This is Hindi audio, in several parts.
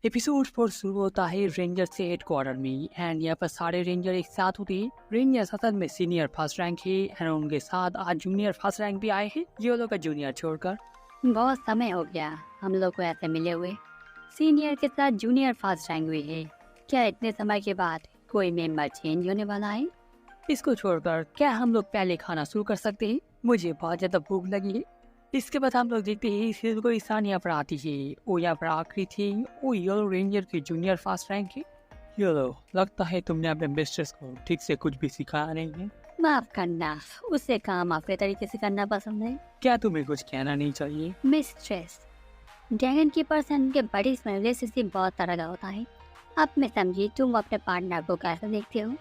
एपिसोड 4 शुरू होता है रेंजर से हेडक्वार्टर में एंड यहाँ पर सारे रेंजर एक साथ होते हैं। रेंजर असल में सीनियर फर्स्ट रैंक है एंड उनके साथ आज जूनियर फर्स्ट रैंक भी आए हैं, ये लोग का जूनियर छोड़कर। बहुत समय हो गया हम लोग को ऐसे मिले हुए। सीनियर के साथ जूनियर फर्स्ट रैंक हुई है। क्या इतने समय के बाद कोई मेंबर चेंज होने वाला है? इसको छोड़कर क्या हम लोग पहले खाना शुरू कर सकते हैं? मुझे बहुत ज्यादा भूख लगी है। इसके बाद हम लोग देखते हैं फिर कोई इंसान यहाँ पर आती है। वो यहाँ पर आखिरी थी, वो येलो रेंजर की जूनियर फर्स्ट रैंक है। येलो, लगता है तुमने अपने मिस्ट्रेस को ठीक से कुछ भी सिखाया नहीं है। माफ करना, उससे काम अपने तरीके से करना पसंद है। क्या तुम्हें कुछ कहना नहीं चाहिए? मिस्ट्रेस, ड्रैगन की पर्सन के बड़ी रिलेशनशिप बहुत तरह का होता है। अब मैं समझी तुम अपने पार्टनर को कैसे देखते हो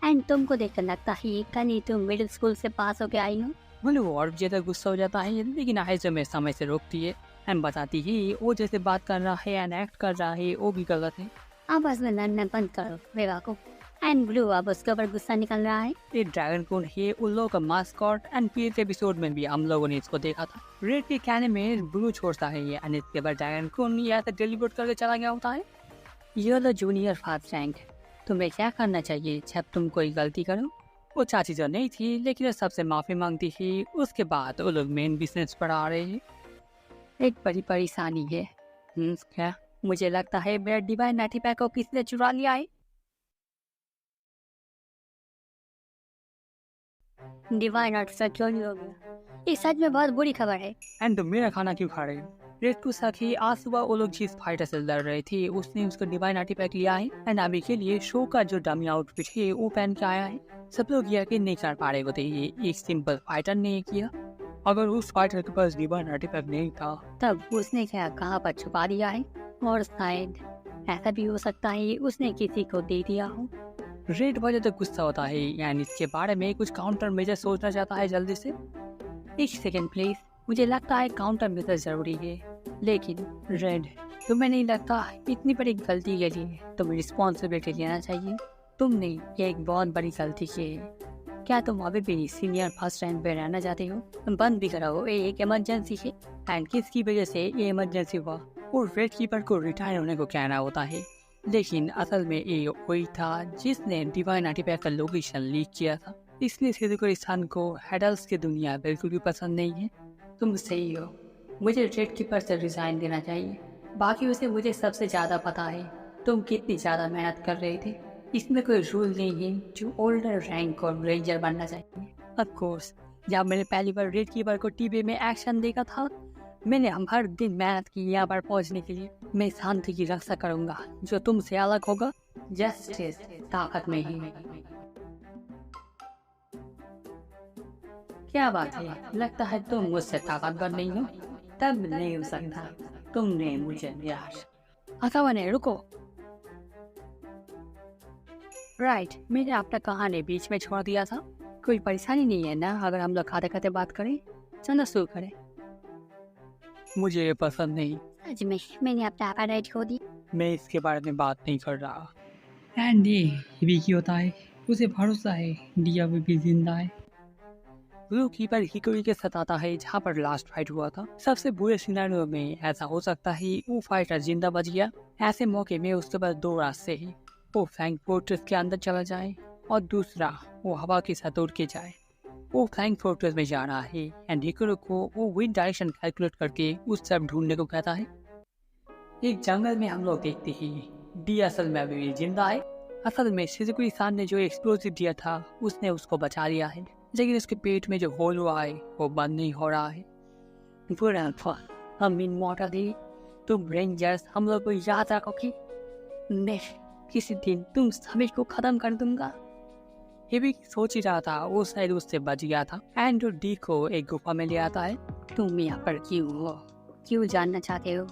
एंड तुमको देखकर लगता है कल ही तुम मिडिल स्कूल से पास होके आई हो। बोले वो और ज्यादा गुस्सा हो जाता है, लेकिन आयशा में समय से रोकती है एंड बताती है वो जैसे बात कर रहा है एंड एक्ट कर रहा है वो भी गलत है। आपस में लड़ना बंद करो बेवकूफ। एंड ब्लू अब उसके ऊपर गुस्सा निकल रहा है। ये ड्रैगन कौन है, उन लोगों का मास्कॉट एंड पिछले एपिसोड में भी हम लोगों ने इसको देखा था। रेड के कहने में ब्लू छोड़ता है ये एंड इसके बाद ड्रैगन कौन यहाँ से डिलीवर करके चला गया होता है। ये लो जूनियर फर्स्ट रैंक, तुम्हें क्या करना चाहिए जब तुम कोई गलती करो? वो चाची तो नहीं थी, लेकिन वो सबसे माफी मांगती थी। उसके बाद वो लोग मेन बिजनेस पर आ रहे हैं। एक बड़ी परेशानी है। क्या? मुझे लगता है मेरा डिवाइन नाटी पैक को किसी ने चुरा लिया है। डिवाइन नाटी पैक चोरी हो गया, ये सच में बहुत बुरी खबर है। एंड तुम मेरा खाना क्यों खा रहे हो? रेड को सखी आज सुबह वो लोग जिस फाइटर से लड़ रहे थे उसने उसको डिवाइन आर्टिफैक्ट लिया है एंड अभी के लिए शो का जो डमी आउटफिट है वो पहन के आया है। सब लोग यकीन नहीं कर पा रहे होते ये एक सिंपल फाइटर ने किया। अगर उस फाइटर के पास डिवाइन आर्टिफैक्ट नहीं था तब उसने क्या कहाँ पर छुपा दिया है? और शायद ऐसा भी हो सकता है उसने किसी को दे दिया हो। रेड वजह तो गुस्सा होता है यानी इसके बारे में कुछ काउंटर मेजर सोचना चाहता है जल्दी से। एक सेकेंड प्लीज, मुझे लगता है काउंटर मेजर जरूरी है, लेकिन रेड तुम्हें नहीं लगता इतनी बड़ी गलती के लिए तुम्हें रिस्पॉन्सिबिलिटी लेना चाहिए? तुमने ये एक बहुत बड़ी गलती की है। क्या तुम अभी भी सीनियर फर्स्ट रैंक पे रहना चाहते हो? बंद भी करो, ये एक इमरजेंसी है। एंड किसकी वजह से ये इमरजेंसी हुआ? और रेड कीपर को रिटायर होने को कहना होता है, लेकिन असल में ये वही था जिसने डिवाइन आर्टिफैक्ट का लोकेशन लीक किया था। इसलिए सिद्धुकुरिसान को हेडल्स की दुनिया बिल्कुल भी पसंद नहीं है। तुम सही हो, मुझे रेड कीपर से रिजाइन देना चाहिए। बाकी उसे मुझे सबसे ज्यादा पता है तुम कितनी ज्यादा मेहनत कर रहे थे। इसमें कोई रूल नहीं है जो ओल्डर रैंक और रेंजर बनना चाहिए। ऑफ कोर्स, जब मैंने पहली बार रेड कीपर को टीवी में एक्शन देखा था मैंने हम हर दिन मेहनत की यहाँ पर पहुँचने के लिए। मैं शांति की रक्षा करूंगा, जो तुमसे अलग होगा जस्टिस ताकत में ही। क्या बात है, लगता है तुम मुझसे ताकतवर नहीं हो। तब नहीं हो सकता, तुमने मुझे निराश। अकावने रुको। राइट, मैंने आपका कहानी बीच में छोड़ दिया था। कोई परेशानी नहीं है ना अगर हम लोग खाते खाते बात करें? चलो शुरू करें। मुझे ये पसंद नहीं। सच में मैंने अपना एपेटाइट खो दी। मैं इसके बारे में बात नहीं कर रहा। एंड ये भी क्यों होता है, उसे भरोसा है डिया भी जिंदा है। ब्लू कीपर हिकोरी के साथ आता है जहाँ पर लास्ट फाइट हुआ था। सबसे बुरे सिनेरियो में ऐसा हो सकता है वो फाइटर जिंदा बच गया। ऐसे मौके में उसके पास दो रास्ते हैं, वो फ्लैंक फोर्ट्रेस के अंदर चला जाए और दूसरा वो हवा के साथ उड़ के जाए। वो फ्लैंक फोर्ट्रेस में जा रहा है एंड हिकोरी को वो विंड डायरेक्शन कैलकुलेट करके उस तरफ ढूंढने को कहता है। एक जंगल में हम लोग देखते हैं डी असल में अभी भी जिंदा है। असल में शिजुकुरी-सान ने जो एक्सप्लोसिव दिया था उसने उसको बचा लिया है, लेकिन उसके पेट में जो होल हुआ है वो बंद नहीं हो रहा है। हम इमॉर्टल, तुम रेंजर्स हम लोग को याद रखो कि मैं किसी दिन तुम सभी को खत्म कर दूंगा। ये भी सोच ही रहा था, वो शायद उससे बच गया था। एंड डी को एक गुफा में ले आता है। तुम यहाँ पर क्यों हो, क्यों जानना चाहते हो?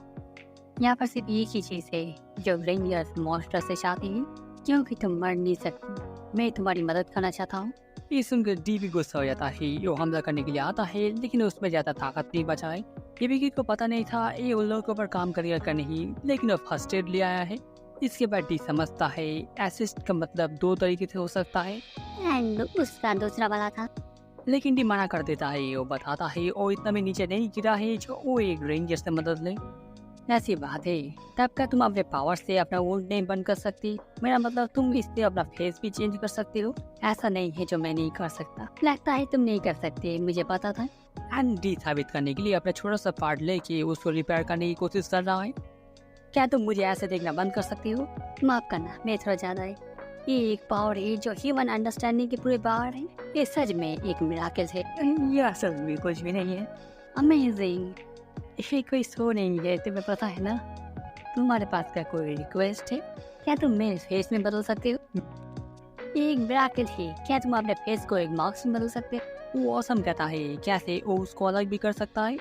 यहाँ पर सिर्फ एक ही चीज है जो रेंजर्स मॉन्स्टर से चाहती है, क्योंकि तुम मर नहीं सकती। मैं तुम्हारी मदद करना चाहता हूँ। ये सुनकर डी भी गुस्सा हो जाता है। वो हमला करने के लिए आता है लेकिन उसमें ज्यादा ताकत नहीं बचा है। ये भी को पता नहीं था ये उन लोगों पर काम करेगा का नहीं, लेकिन वो फर्स्ट एड ले आया है। इसके बाद डी समझता है असिस्ट का मतलब दो तरीके से हो सकता है एंड उसका दूसरा वाला था, लेकिन डी मना कर देता है। वो बताता है वो इतना भी नीचे नहीं गिरा है जो वो एक रेंजर से मदद ले। ऐसी बात है, तब क्या तुम अपने पावर से अपना वुड नहीं बंद कर सकती? मेरा मतलब तुम इससे अपना फेस भी चेंज कर सकती हो। ऐसा नहीं है जो मैं नहीं कर सकता। लगता है तुम नहीं कर सकते, मुझे पता था। एंडी साबित करने के लिए अपना छोटा सा पार्ट लेके उसको रिपेयर करने की कोशिश कर रहा है। क्या तुम मुझे ऐसे देखना बंद कर सकती हो? माफ करना, मैं थोड़ा ज्यादा है। ये एक पावर है जो ह्यूमन अंडरस्टैंडिंग के पूरे बाहर है। ये सच में एक मिराकल है। ये असल में कुछ भी नहीं है। अमेजिंग। ये कोई शो नहीं है, तुम्हें पता है ना। तुम्हारे पास क्या कोई रिक्वेस्ट है? क्या तुम मेरे फेस में बदल सकते हो? ये एक मिराकल है। क्या तुम अपने फेस को एक मार्क्स में बदल सकते हो? वो ऑसम कहता है, कैसे वो उसको अलग भी कर सकता है।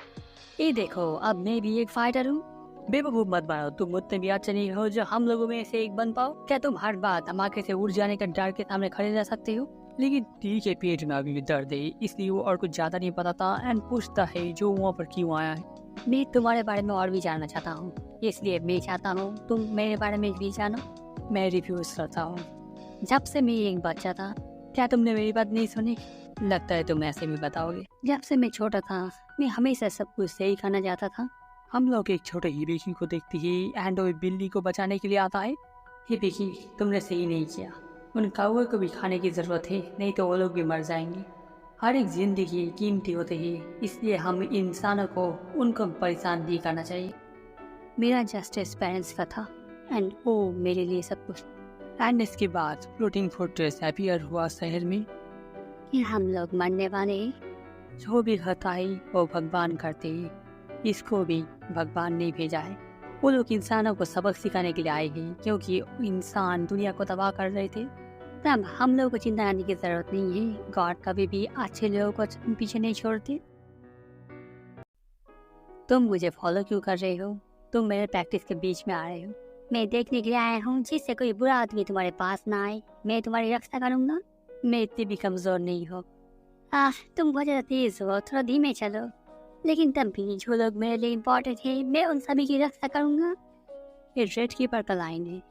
ये देखो, अब मैं भी एक फाइटर हूँ। बेवकूफ मत बनो, तुम उतने भी अच्छे नहीं हो जो हम लोगों में से एक बन पाओ। क्या तुम हर बार धमाके से उड़ जाने का डर के सामने खड़े रह सकते हो? लेकिन टी के पेट में अभी भी दर्द है, इसलिए वो और कुछ ज्यादा नहीं बताता एंड पूछता है जो वहाँ पर क्यों आया है। मैं तुम्हारे बारे में और भी जानना चाहता हूँ, इसलिए मैं चाहता हूँ तुम मेरे बारे में भी जानो। मैं रिफ्यूज करता हूँ। जब से मैं एक बच्चा था, क्या तुमने मेरी बात नहीं सुनी? लगता है तुम ऐसे भी बताओगे। जब से मैं छोटा था, मैं हमेशा सब कुछ सही खाना चाहता था। हम लोग एक छोटे हिबिकी को देखते ही एंड वो बिल्ली को बचाने के लिए आता है। हिबिकी, तुमने सही नहीं किया। उन कौवे को भी खाने की जरूरत है, नहीं तो वो लोग भी मर जाएंगे। हर एक जिंदगी कीमती होती है, इसलिए हम इंसानों को उनको परेशान नहीं करना चाहिए। मेरा जस्टिस पेरेंट्स का था एंड वो मेरे लिए सब कुछ। एंड इसके बाद फ्लोटिंग फोर्ट्रेस अपीयर हुआ शहर में। क्या हम लोग मरने वाले हैं? जो भी खाता है वो भगवान करते हैं। इसको भी भगवान ने भेजा है। वो लोग इंसानों को सबक सिखाने के लिए आए हैं, क्योंकि इंसान दुनिया को तबाह कर रहे थे। तब हम लोगों को चिंता करने की जरूरत नहीं है। गॉड कभी भी अच्छे लोगों को पीछे नहीं छोड़ते। तुम मुझे फॉलो क्यों कर रहे हो? तुम मेरे प्रैक्टिस के बीच में आ रहे हो। मैं देखने के लिए आया हूँ जिससे कोई बुरा आदमी तुम्हारे पास ना आए। मैं तुम्हारी रक्षा करूँगा। मैं इतनी भी कमजोर नहीं हूँ। तुम बहुत ज़्यादा तेज हो, थोड़ा धीमे चलो। लेकिन तब भी जो लोग मेरे लिए इम्पोर्टेंट है, मैं उन सभी की रक्षा करूँगा। ये रेड कीपर का लाइन है।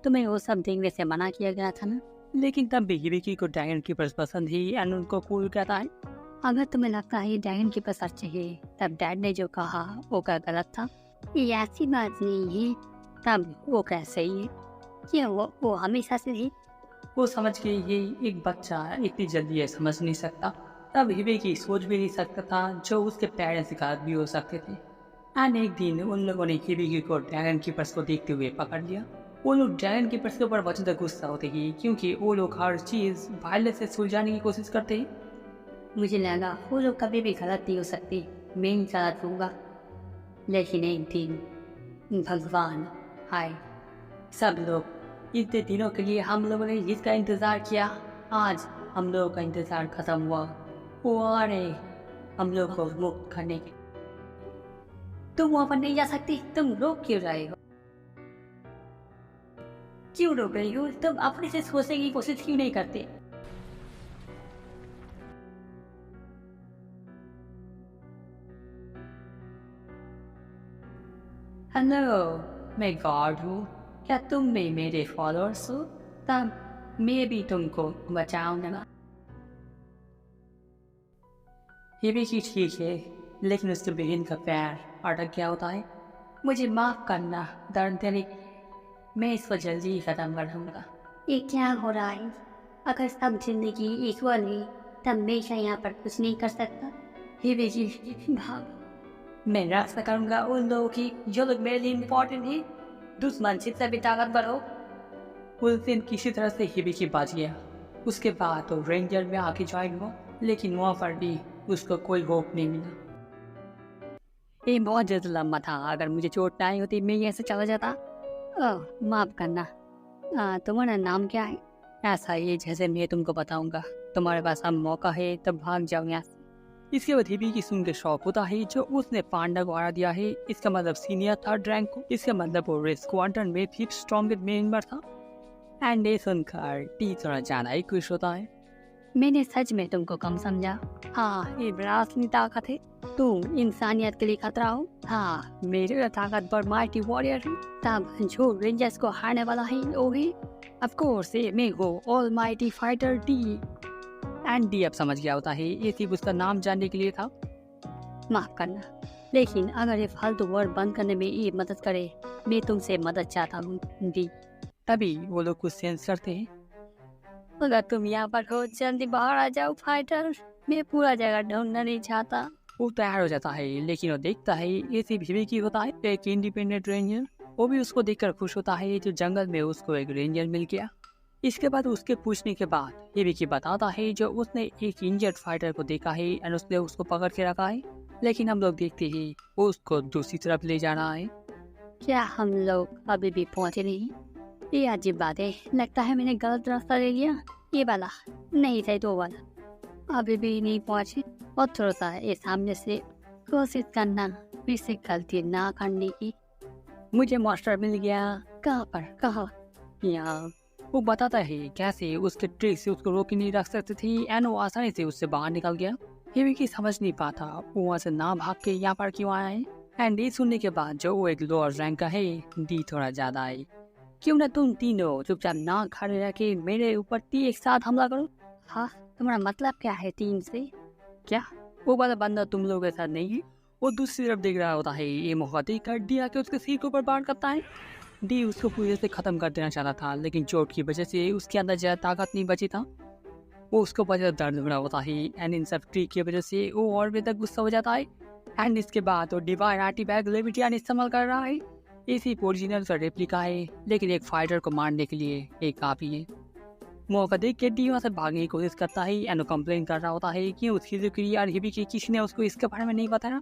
तुम्हें वो सब देखने से मना किया गया था ना। लेकिन तब भी हिबिकी को ड्रैगन कीपर्स पसंद ही एंड उनको कूल कहता है। अगर तुम्हें लगता है ड्रैगन कीपर सच्चे है, तब डैड ने जो कहा वो क्या गलत था? ये ऐसी बात नहीं है। तब वो कैसे ही है? क्या वो हमेशा से ही? वो समझ के ये एक बच्चा इतनी जल्दी ये समझ नहीं सकता। तब हिबिकी सोच भी नहीं सकता था जो उसके पेरेंट्स घात भी हो सकते थे। एंड एक दिन उन लोगों ने हिबिकी को ड्रैगन कीपर्स को देखते हुए पकड़ लिया। वो लोग ड्रैगन कीपर्स के ऊपर बहुत गुस्सा होते ही, क्योंकि वो लोग हर चीज़ वायलेंस से सुलझाने की कोशिश करते हैं। मुझे लगा वो लोग कभी भी गलत नहीं हो सकते, मैं ही गलत हूँगा। लेकिन एक दिन भगवान आए। सब लोग इतने दिनों के लिए हम लोगों ने जिसका इंतज़ार किया, आज हम लोगों का इंतज़ार खत्म हुआ। वो आ रहे हम लोग को मुक्त करने के। तुम वहाँ पर नहीं जा सकती। तुम रोक क्यों रहे हो? क्यों रोक रही हो? तुम अपने से सोचने की कोशिश क्यों नहीं करते? हेलो, मैं गॉड हूँ। क्या तुम भी मेरे फॉलोअर्स हो? तब मैं भी तुमको बचाऊंगा। ये भी चीज ठीक है, लेकिन उसके बहन का पैर अटक गया होता है। मुझे माफ करना दर्द देने, मैं इसको जल्दी ही खत्म कर दूंगा। ये क्या हो रहा है? अगर सब जिंदगी इक्वल है, तब मैं यहाँ पर कुछ नहीं कर सकता। ये भी भाग, मैं रास्ता करूंगा उन लोगों की जो लोग मेरे लिए इम्पोर्टेंट है। दुश्मन जितना भी ताकतवर हो। उस दिन किसी तरह से हिबिकी बच गया। उसके बाद तो रेंजर में आके ज्वाइन हुआ, लेकिन वहाँ पर भी उसको कोई होप नहीं मिला। ये बहुत ज़्यादा लंबा था। अगर मुझे चोट ना आई होती मैं यहाँ से चला जाता। माफ करना। तुम्हारा नाम क्या है? ऐसा ही जैसे मैं तुमको बताऊंगा। तुम्हारे पास अब मौका है, तब भाग जाओ यहाँ से। इसके बाद हिबिकी सुन के शौक होता है जो उसने पांडा को हरा दिया है। इसका मतलब सीनियर था रैंक को। इसका मतलब वो रेड स्क्वाड्रन में फिफ्थ स्ट्रॉन्गेस्ट मेंबर था। एंड ये सुनकर टी थोड़ा ज्यादा ही खुश होता है। मैंने सच में तुमको कम समझा। हाँ, ये बड़ा असली ताकत है। तुम इंसानियत के लिए खतरा हो। हाँ, मेरे ताकतवर माइटी वॉरियर हूँ। तब जो रेंजर्स को हारने वाला है वो है ऑफ कोर्स मैं हूँ all mighty fighter T. And D अब समझ गया होता है ये सिर्फ उसका नाम जानने के लिए था। माफ करना, लेकिन अगर ये फालतू वर्ड बंद करने में ये मदद करे, मैं तुमसे मदद चाहता हूँ डी। तभी वो लोग कुछ सेंस करते हैं। अगर तुम यहाँ पर हो, जल्दी बाहर आ जाओ फाइटर, मैं पूरा जगह ढूंढना नहीं चाहता। वो तैयार हो जाता है, लेकिन वो देखता है ये भी की होता है एक इंडिपेंडेंट रेंजर। वो भी उसको देखकर खुश होता है जो जंगल में उसको एक रेंजर मिल गया। इसके बाद उसके पूछने के बाद ये भी बताता है जो उसने एक इंजर्ड फाइटर को देखा है और उसने उसको पकड़ के रखा है। लेकिन हम लोग देखते ही वो उसको दूसरी तरफ ले जा रहा है। क्या हम लोग अभी भी पहुँचे नहीं? ये अजीब बात है, लगता है मैंने गलत रास्ता ले लिया। ये वाला नहीं था, तो वाला अभी भी नहीं पहुँचे। और थोड़ा सा ये सामने से कोशिश करना, फिर से गलती ना करने की। मुझे मास्टर मिल गया। कहाँ पर? कहाँ? यहाँ वो बताता है कैसे उसके ट्रिक से उसको रोक ही नहीं रख सकते थे एंड वो आसानी से उससे बाहर निकल गया। ये भी समझ नहीं पाता वो वहाँ से ना भाग के यहाँ पर क्यों आया है। एंड ये सुनने के बाद जो वो एक लोअर रैंक का है, डी थोड़ा ज्यादा है। क्यों ना तुम तीनों चुपचाप ना खड़े रह के मेरे ऊपर एक साथ हमला करो। हाँ, तुम्हारा मतलब क्या है 3 से? क्या वो वाला बंदा तुम लोगों के साथ नहीं है? वो दूसरी तरफ देख रहा होता है। ये मौका देखकर डी आके उसके सिर के ऊपर बाढ़ करता है। डी उसको पूरे से खत्म कर देना चाहता था, लेकिन चोट की वजह से उसके अंदर ज्यादा ताकत नहीं बची था। वो उसको वजह दर्द हो रहा होता है एंड इन सब ट्रिक की वजह से वो और भी तक गुस्सा हो जाता है। एंड इसके बाद वो डिवाइन आर्टिफैक्ट लेविटियन इस्तेमाल कर रहा है। इसी ओरिजिनल का रेप्लिका है, लेकिन एक फाइटर को मारने के लिए एक काफी है। मौका देख के डी वहाँ से भागने की कोशिश करता है एंड कंप्लेन कर रहा होता है कि उसकी जिक्री और हिबी की किसी ने उसको इसके बारे में नहीं बताया।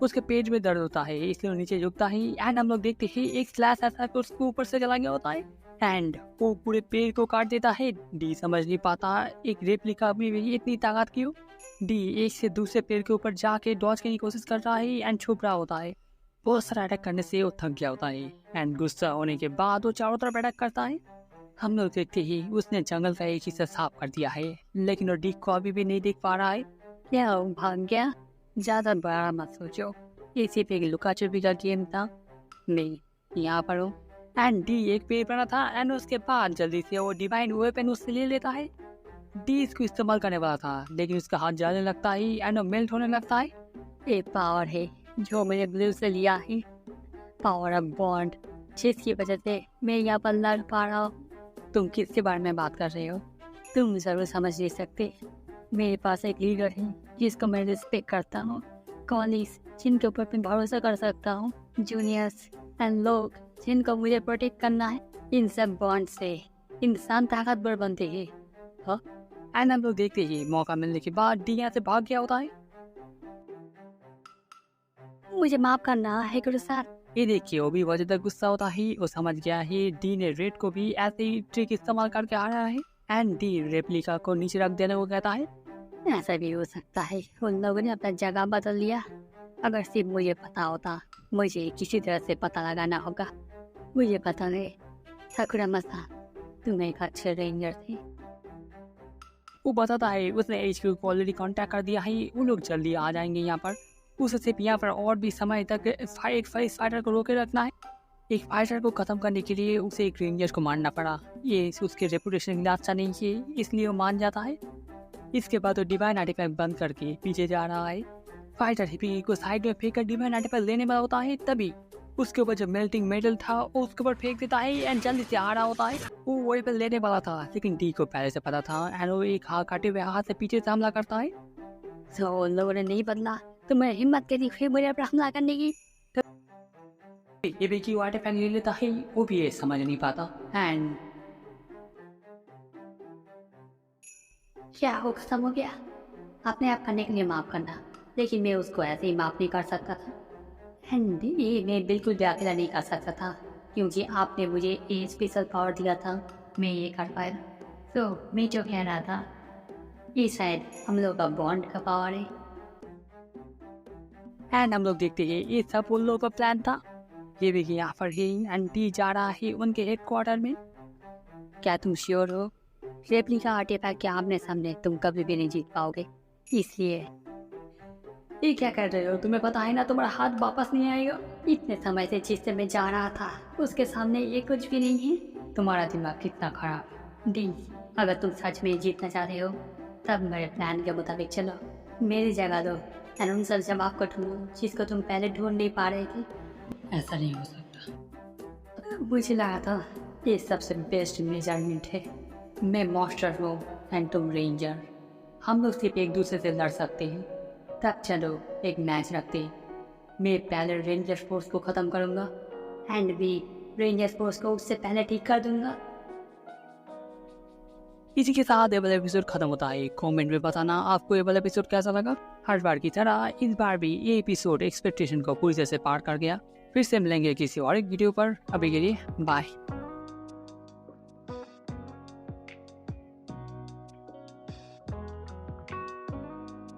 उसके पेट में दर्द होता है, इसलिए वो नीचे झुकता है एंड हम लोग देखते हैं एक स्लैश ऐसा उसके ऊपर से चला गया होता है एंड वो पूरे पेड़ को काट देता है। डी समझ नहीं पाता एक रेप्लिका में भी इतनी ताकत क्यों। डी एक से दूसरे पेड़ के ऊपर जाके डॉज करने की कोशिश कर रहा है एंड छुप रहा होता है। बहुत सारा अटैक करने से वो थक गया होता है एंड गुस्सा होने के बाद वो चारों तरफ अटैक करता है। हम लोग देखते ही उसने जंगल का एक हिस्सा साफ कर दिया है, लेकिन वो डी को अभी भी नहीं देख पा रहा है। क्या वो भाग गया? ज्यादा बड़ा मत सोचो, ये सिर्फ एक लुका छुपी का गेम था। मैं यहाँ पर हूँ। एंड डी एक पेड़ बना था एंड उसके बाद जल्दी से वो डिवाइन वेपन उससे ले लेता है। डी इसको इस्तेमाल करने वाला था, लेकिन उसका हाथ जलने लगता है एंड वो मेल्ट होने लगता है। ये पावर है जो मैंने ब्लू से लिया है, पावर ऑफ बॉन्ड, जिसकी वजह से मैं यहाँ पर लड़ पा रहा हूँ। तुम किसके बारे में बात कर रहे हो? तुम जरूर समझ नहीं सकते। मेरे पास एक लीडर है जिसको मैं रिस्पेक्ट करता हूँ, कॉलीग्स जिनके ऊपर मैं भरोसा कर सकता हूँ, जूनियर्स एंड लोग जिनको मुझे प्रोटेक्ट करना है। इन सब बॉन्ड से इंसान ताकतवर बनते हैं। एंड हम लोग देखते ही मौका मिलने के बाद डी यहाँ से भाग गया होता है। मुझे माफ करना है गुरु साहब। ये देखिए वो भी वजह तक गुस्सा होता है। वो समझ गया है डी ने रेड को भी ऐसे ही ट्रिक इस्तेमाल करके आ रहा है एंड डी रेप्लिका को नीचे रख देने को कहता है। ऐसा भी हो सकता है उन लोगों ने अपना जगह बदल लिया। अगर सिर्फ मुझे पता होता, मुझे किसी तरह से पता लगाना होगा। मुझे पता नहीं सकुरामा-सान, तुम एक अच्छे रेंजर थे। वो बताता है उसने HQ को ऑलरेडी कांटेक्ट कर दिया है, वो लोग जल्दी आ जाएंगे यहाँ पर। उसे सिर्फ यहाँ पर और भी समय तक एक फाइटर को रोके रखना है। एक फाइटर को खत्म करने के लिए उसे एक रेंजर को मारना पड़ा। ये उसके रेपुटेशन के लिए अच्छा नहीं है, इसलिए वो मान जाता है। इसके बाद वो डिवाइन आर्टिफैक्ट बंद करके पीछे जा रहा है। फाइटर हिपी को साइड में फेंक कर डिवाइन आर्टिफैक्ट लेने वाला होता है, तभी उसके ऊपर जो मेल्टिंग मेटल था वो उसके ऊपर फेंक देता है एंड जल्दी से आ रहा होता है। वो वही पर लेने वाला था, लेकिन डी को पहले से पता था एंड वो एक हाथ काटे हुए हाथ से पीछे से हमला करता है। तो उन लोगों ने नहीं बदला, तुम्हें हिम्मत कैसी फिर मुझे पर हमला करने की? ये भी क्यों आर्टिफैक्ट ले लेता है, वो भी ये समझ नहीं पाता। एंड क्या वो खत्म हो गया? अपने आप करने के लिए माफ करना, लेकिन मैं उसको ऐसे ही माफ नहीं कर सकता था। ये मैं बिल्कुल भी अकेला नहीं कर सकता था, क्योंकि आपने मुझे एक स्पेशल पावर दिया था, मैं ये कर पाया। तो मैं जो कह रहा था, ये शायद हम लोग का बॉन्ड का पावर है। एंड हम लोग देखते हैं ये सब उन लोगों का प्लान था। ये भी यहाँ पर ही एंड डी जा रहा है उनके हेडक्वार्टर में। क्या तुम श्योर हो? रेप्लिका आर्टिफैक्ट के आमने सामने तुम कभी भी नहीं जीत पाओगे, इसलिए। ये क्या कर रहे हो? तुम्हें पता है ना तुम्हारा हाथ वापस नहीं आएगा। इतने समय से जिससे मैं जा रहा था उसके सामने ये कुछ भी नहीं है। तुम्हारा दिमाग कितना खराब। डी, अगर तुम सच में जीतना चाहते हो तब मेरे प्लान के मुताबिक चलो, मेरी जगह दो एंड उन सब जवाब को ढूंढो जिसको तुम पहले ढूंढ नहीं पा रहे थे। ऐसा नहीं हो सकता। मुझे लगा था ये सबसे बेस्ट मेजरमेंट है। मैं मास्टर हूँ एंड तुम रेंजर। हम लोग सिर्फ एक दूसरे से लड़ सकते हैं। तब चलो एक मैच रखते हैं। मैं पहले रेंजर फोर्स को ख़त्म करूँगा एंड भी रेंजर फोर्स को उससे पहले ठीक कर दूँगा। इसी के साथ ये वाला एपिसोड खत्म होता है। कमेंट में बताना आपको ये वाला एपिसोड कैसा लगा। हर बार की तरह इस बार भी ये एपिसोड एक्सपेक्टेशन को पूरी तरह से पार कर गया। फिर से मिलेंगे किसी और एक वीडियो पर। अभी के लिए बाय।